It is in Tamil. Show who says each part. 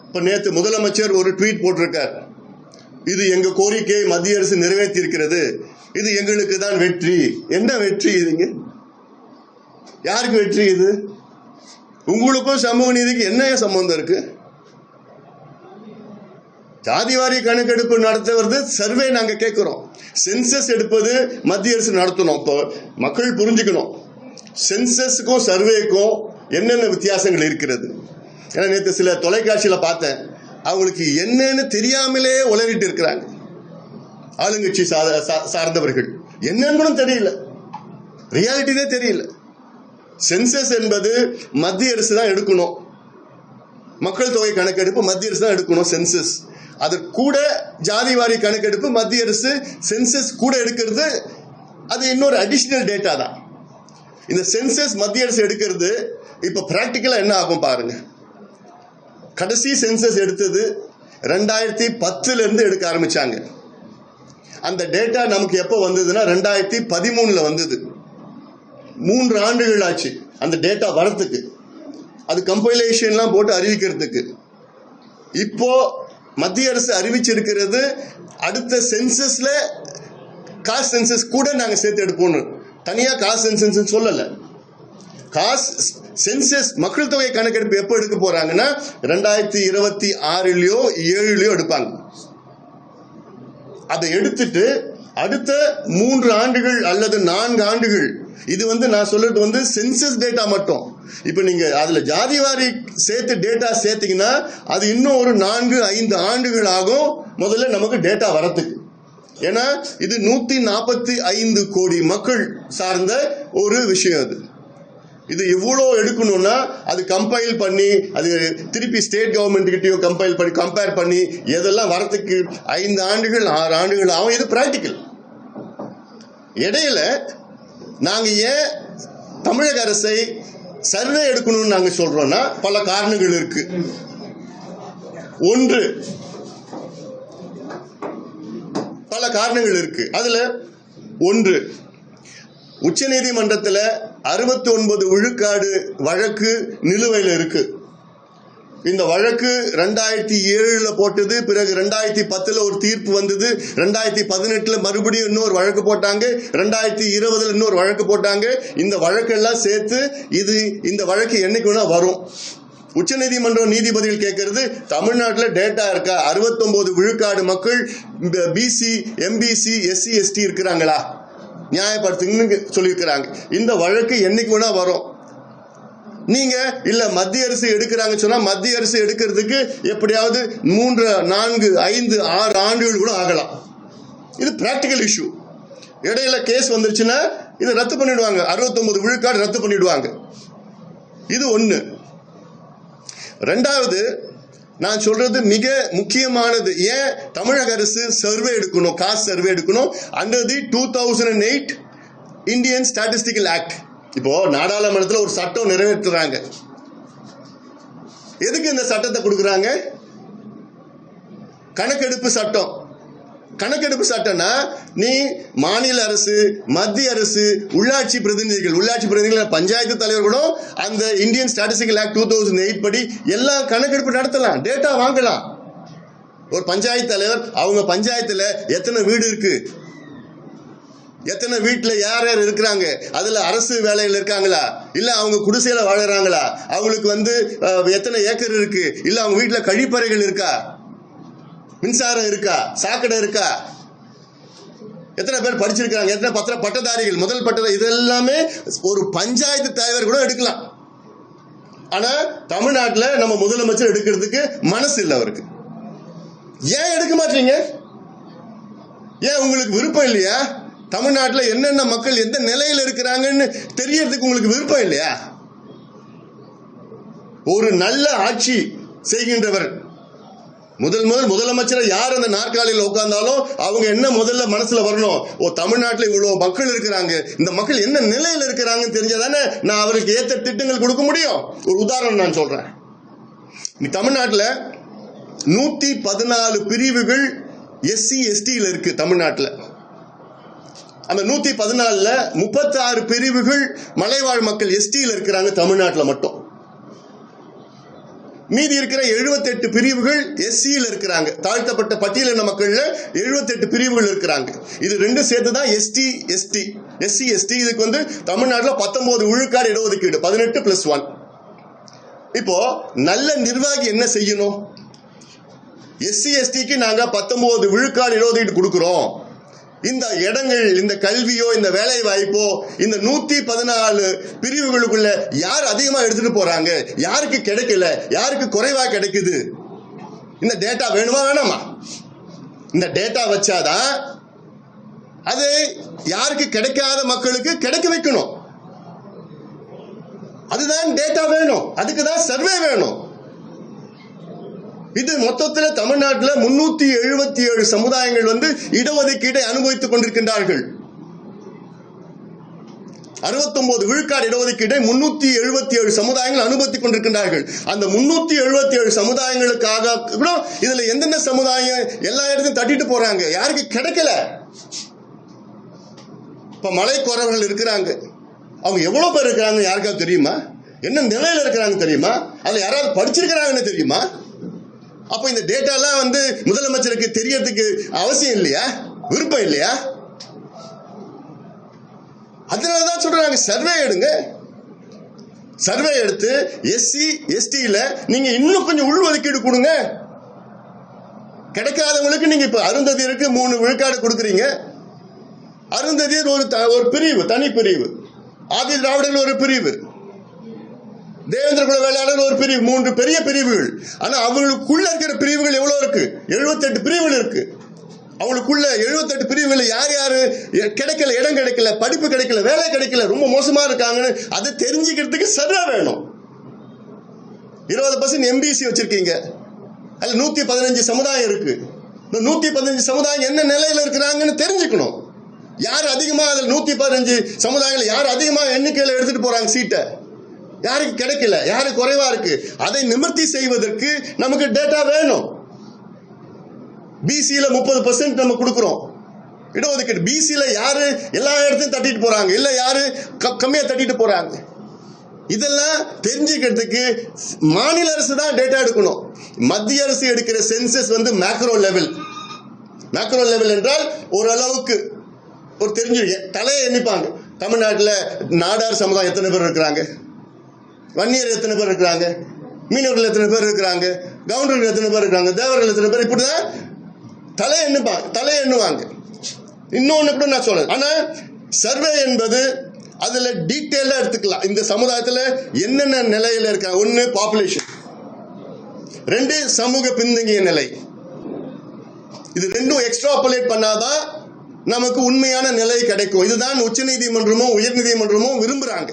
Speaker 1: இப்ப நேற்று முதலமைச்சர் ஒரு ட்வீட் போட்டிருக்கார், இது எங்க கோரிக்கையை மத்திய அரசு நிறைவேற்றி இருக்கிறது, இது எங்களுக்கு தான் வெற்றி. என்ன வெற்றி இதுங்க? யாருக்கு வெற்றி இது? உங்களுக்கும் சமூக நீதிக்கு என்ன சம்பந்தம் இருக்கு? ஜாதிவாரி கணக்கெடுப்பு நடத்துவது சர்வே நாங்க கேட்கிறோம். சென்சஸ் எடுப்பது மத்திய அரசு நடத்தணும். இப்போ மக்கள் புரிஞ்சுக்கணும், சென்சஸுக்கும் சர்வேக்கும் என்னென்ன வித்தியாசங்கள் இருக்கிறது. ஏன்னா நேற்று சில தொலைக்காட்சியில பார்த்தேன், அவங்களுக்கு என்னன்னு தெரியாமலே உளறிட்டு இருக்கிறாங்க. ஆளுங்கட்சி சார்ந்தவர்கள் என்னன்னு கூட தெரியல, ரியாலிட்டியே தெரியல. சென்சஸ் என்பது மத்திய அரசு தான் எடுக்கணும், மக்கள் தொகை கணக்கெடுப்பு மத்திய அரசு தான் எடுக்கணும் சென்சஸ். அது கூட ஜாதிவாரி கணக்கெடுப்பு மத்திய அரசு சென்சஸ் கூட எடுக்கிறது, அது இன்னொரு அடிஷனல் டேட்டா தான். இந்த சென்சஸ் மத்திய அரசு எடுக்கிறது இப்ப பிராக்டிக்கலா என்ன ஆகும் பாருங்க. கடைசி சென்சஸ் எடுத்தது 2010 இருந்து எடுக்க ஆரம்பிச்சாங்க. அந்த டேட்டா நமக்கு எப்போ வந்ததுன்னா 2013 வந்தது. 3 ஆண்டுகள் ஆச்சு அந்த டேட்டா வரத்துக்கு, அது கம்பைலேஷன்லாம் போட்டு அறிவிக்கிறதுக்கு. இப்போ மத்திய அரசு அறிவிச்சிருக்கிறது அடுத்த சென்சஸ்ல காஸ்ட் சென்சஸ் கூட நாங்க சேர்த்து எடுப்போம். தனியா காஸ்ட் சென்சஸ் சொல்லல. காஸ்ட் சென்சஸ் மக்கள் தொகை கணக்கெடுப்பு எப்போ எடுக்க போறாங்கன்னா 2026லயோ 7லயோ எடுப்பாங்க. அதை எடுத்துட்டு அடுத்த 3 ஆண்டுகள் அல்லது 4 ஆண்டுகள், இது நான் சொல்றது சென்சஸ் டேட்டா மட்டும். இப்ப நீங்க அதுல ஜாதிவாரி சேர்த்து டேட்டா சேர்த்தீங்கன்னா அது இன்னும் ஒரு 4-5 ஆண்டுகள் ஆகும் முதல்ல நமக்கு டேட்டா வரத்துக்கு. ஏன்னா இது 145 கோடி மக்கள் சார்ந்த ஒரு விஷயம். இது எவ்வளோ எடுக்கணும்னா அது கம்பைல் பண்ணி அது திருப்பி ஸ்டேட் கவர்மெண்ட் கிட்டையும் கம்பைல் பண்ணி கம்பேர் பண்ணி எதெல்லாம் வரத்துக்கு 5 ஆண்டுகள் 6 ஆண்டுகள் ஆகும். இது பிராக்டிக்கல். இடையில நாங்க ஏன் தமிழக அரசை சர்வே எடுக்கணும்னு நாங்க சொல்றோம்னா பல காரணங்கள் இருக்கு. பல காரணங்கள் இருக்கு. அதுல ஒன்று, உச்ச நீதிமன்றத்தில் 69 விழுக்காடு வழக்கு நிலுவையில் இருக்கு. இந்த வழக்கு 2007 போட்டது, பிறகு 2010 ஒரு தீர்ப்பு வந்தது, 2018 மறுபடியும் இன்னொரு வழக்கு போட்டாங்க, 2020 இன்னொரு வழக்கு போட்டாங்க. இந்த வழக்கெல்லாம் சேர்த்து இந்த வழக்கு என்னைக்கு வேணா வரும். உச்ச நீதிமன்றம் நீதிபதிகள் கேட்கறது, தமிழ்நாட்டில் டேட்டா இருக்கா, 69 விழுக்காடு மக்கள் பிசி எம்பிசி எஸ்சி எஸ்டி இருக்கிறாங்களா, நியாயப்படுத்துங்கன்னு சொல்லியிருக்கிறாங்க. இந்த வழக்கு என்னைக்கு வேணா வரும். நீங்க இல்ல மத்திய அரசு எடுக்கிறாங்க சொன்னா மத்திய அரசு எடுக்கிறதுக்கு எப்படியாவது 3, 4, 5, 6 ஆண்டுகள் கூட ஆகலாம். இது பிராக்டிக்கல் இஷ்யூ. இடையில கேஸ் வந்துருச்சுன்னா இதை ரத்து பண்ணிடுவாங்க, 69 விழுக்காடு ரத்து பண்ணிடுவாங்க. இது ஒண்ணு. ரெண்டாவது, நான் சொல்றது மிக முக்கியமானது, ஏன் தமிழக அரசு சர்வே எடுக்கணும், காஸ்ட் சர்வே எடுக்கணும் under the 2008 Indian statistical act. இப்போ நாடாளுமன்றத்தில் ஒரு சட்டம் நிறைவேற்றுறாங்க. எதுக்கு இந்த சட்டத்தை கொடுக்குறாங்க? கணக்கெடுப்பு சட்டம். கணக்கெடுப்பு சட்டம்னா நீ மாநில அரசு, மத்திய அரசு, உள்ளாட்சி பிரதிநிதிகள் பஞ்சாயத்து தலைவர் கூட அந்த இந்தியன் ஸ்டாட்டிஸ்டிக்கல் ஆக்ட் 2008 படி எல்லா கணக்கெடுப்பு நடத்தலாம், டேட்டா வாங்கலாம். ஒரு பஞ்சாயத்து தலைவர் அவங்க பஞ்சாயத்துல எத்தனை வீடு இருக்கு, எத்தனை வீட்டுல யார் யார் இருக்கிறாங்க, அதுல அரசு வேலையில் இருக்காங்களா, இல்ல அவங்க குடிசையில வாழறாங்களா, அவங்களுக்கு எத்தனை ஏக்கர் இருக்கு, இல்ல அவங்க வீட்டுல கழிப்பறைகள் இருக்கா, மின்சாரம் இருக்கா, சாக்கடை இருக்கா, எத்தனை பேர் படிச்சிருக்காங்க, எத்தனை பட்டதாரிகள், முதல் பட்டதாரி, இதெல்லாமே ஒரு பஞ்சாயத்து தலைவர் கூட எடுக்கலாம். ஆனா தமிழ்நாட்டில் நம்ம முதலமைச்சர் எடுக்கிறதுக்கு மனசு இல்லை அவருக்கு. ஏன் எடுக்க மாட்டீங்க? ஏன் உங்களுக்கு விருப்பம் இல்லையா? தமிழ்நாட்டில் என்னென்ன மக்கள் எந்த நிலையில் இருக்கிறாங்கன்னு தெரியறதுக்கு உங்களுக்கு விருப்பம் இல்லையா? ஒரு நல்ல ஆட்சி செய்கின்றவர் முதலமைச்சர் யார் அந்த நாற்காலியில் உட்கார்ந்தாலும் அவங்க என்ன முதல்ல மனசுல வரணும், தமிழ்நாட்டில் இவ்வளவு மக்கள் இருக்கிறாங்க, இந்த மக்கள் என்ன நிலையில் இருக்கிறாங்கன்னு தெரிஞ்சாதானே நான் அவருக்கு ஏற்ற திட்டங்கள் கொடுக்க முடியும். ஒரு உதாரணம் நான் சொல்றேன். தமிழ்நாட்டில் 114 பிரிவுகள் எஸ்சி எஸ்டியில் இருக்கு. தமிழ்நாட்டில் அந்த 114ல 36 பிரிவுகள் மலைவாழ் மக்கள் எஸ்டியில் இருக்கிறாங்க தமிழ்நாட்டில் மட்டும். மீதி இருக்கிற 78 பிரிவுகள் எஸ்சியில் இருக்கிறாங்க. தாழ்த்தப்பட்ட பட்டியலின மக்கள்ல 78 பிரிவுகள் இருக்கிறாங்க. இது ரெண்டும் சேர்த்து தான் எஸ்சி எஸ்டி. இதுக்கு வந்து தமிழ்நாட்டில் 19 விழுக்காடு இடஒதுக்கீடு, 18+1. இப்போ நல்ல நிர்வாகி என்ன செய்யணும்? எஸ்சி எஸ்டிக்கு நாங்க 19 விழுக்காடு இடஒதுக்கீடு கொடுக்கிறோம். இந்த இடங்கள், இந்த கல்வியோ இந்த வேலை வாய்ப்போ இந்த 114 பிரிவுகளுக்குள்ள யார் அதிகமா எடுத்துட்டு போறாங்க, யாருக்கு கிடைக்கல, யாருக்கு குறைவா கிடைக்குது, இந்த டேட்டா வேணுமா வேணாமா? இந்த டேட்டா வச்சாதான் அது யாருக்கு கிடைக்காத மக்களுக்கு கிடைக்க வைக்கணும். அதுதான் டேட்டா வேணும், அதுக்கு தான் சர்வே வேணும். இது மொத்தத்தில் தமிழ்நாட்டில் 377 சமுதாயங்கள் வந்து இடஒதுக்கீட்டை அனுபவித்துக் கொண்டிருக்கின்றார்கள். 69 விழுக்காடு இடஒதுக்கீட்டை 377 சமுதாயங்கள் அனுபவித்துக் கொண்டிருக்கின்றார்கள். அந்த 377 சமுதாயங்களுக்காக கூட இதுல எந்தெந்த சமுதாயம் எல்லா இடத்தையும் தட்டிட்டு போறாங்க, யாருக்கு கிடைக்கல. இப்ப மலைக்குறவர்கள் இருக்கிறாங்க, அவங்க எவ்வளவு பேர் இருக்கிறாங்க யாருக்காவது தெரியுமா? என்ன நிலையில இருக்கிறாங்க தெரியுமா? அதுல யாராவது படிச்சிருக்கிறாங்கன்னு தெரியுமா? அப்ப இந்த டேட்டாலாம் வந்து முதலமைச்சருக்கு தெரியறதுக்கு அவசியம் இல்லையா, விருப்பம் இல்லையா? அதனாலதான் சொல்றாங்க சர்வே எடுங்க. சர்வே எடுத்து எஸ்சி எஸ்டியில நீங்க இன்னும் கொஞ்சம் உள்ஒதுக்கீடு கொடுங்க. கிடைக்காதவங்களுக்கு நீங்க இப்ப அருந்ததியருக்கு 3 விழுக்காடு கொடுக்குறீங்க. அருந்ததியர் ஒரு பிரிவு, தனி பிரிவு. ஆதி திராவிடர்கள் ஒரு பிரிவு, தேவேந்திர குல வேளாளர் ஒரு பிரிவு, 3 பெரிய பிரிவுகள். ஆனா அவங்களுக்குள்ள இருக்கிற பிரிவுகள் எவ்வளவு இருக்கு? 78 பிரிவுகள் இருக்கு. அவங்களுக்குள்ள 78 பிரிவுகள் யார் யாரு கிடைக்கல, இடம் கிடைக்கல, படிப்பு கிடைக்கல, வேலை கிடைக்கல, ரொம்ப மோசமா இருக்காங்கன்னு அதை தெரிஞ்சுக்கிறதுக்கு சர்வே வேணும். 20% எம்பிசி வச்சிருக்கீங்க, அதுல 115 சமுதாயம் இருக்கு. இந்த 115 சமுதாயம் என்ன நிலையில இருக்கிறாங்கன்னு தெரிஞ்சுக்கணும். யார் அதிகமா அதுல 115 சமுதாயங்கள் யார் அதிகமா எண்ணிக்கையில எடுத்துட்டு போறாங்க சீட்டை, யாருக்கு கிடைக்கல, யாருக்கு குறைவா இருக்கு, அதை நிவர்த்தி செய்வதற்கு நமக்கு டேட்டா வேணும். பிசியில 30% நம்ம கொடுக்கிறோம் இடஒதுக்கீடு. பிசியில யாரு எல்லா இடத்தையும் தட்டிட்டு போறாங்க, இல்ல யாரு கம்மியா தட்டிட்டு போறாங்க, இதெல்லாம் தெரிஞ்சுக்கிறதுக்கு மாநில அரசு தான் டேட்டா எடுக்கணும். மத்திய அரசு எடுக்கிற சென்சஸ் வந்து மேக்ரோ லெவல். மேக்ரோ லெவல் என்றால் ஓரளவுக்கு ஒரு தெரிஞ்சிருக்க தலையை எண்ணிப்பாங்க. தமிழ்நாட்டில் நாடார் சமுதாயம் எத்தனை பேர் இருக்கிறாங்க, வன்னியர் எத்தனை பேர் இருக்கிறாங்க, மீனவர்கள் எத்தனை பேர் இருக்கிறாங்க, கவுண்டர்கள் எத்தனை பேர் இருக்கிறாங்க, தேவர்கள் எத்தனை பேர், இப்படிதான் தலையை எண்ணுவாங்க. இன்னொன்னு கூட நான் சொல்றேன். ஆனா சர்வே என்பது அதுல டீட்டெயிலா எடுத்துக்கலாம். இந்த சமுதாயத்துல என்னென்ன நிலையில இருக்க, 1 பாப்புலேஷன், 2 சமூக பின்தங்கிய நிலை. இது ரெண்டும் எக்ஸ்ட்ராபுலேட் பண்ணாதான் நமக்கு உண்மையான நிலை கிடைக்கும். இதுதான் உச்ச நீதிமன்றமும் உயர் நீதிமன்றமும் விரும்புறாங்க.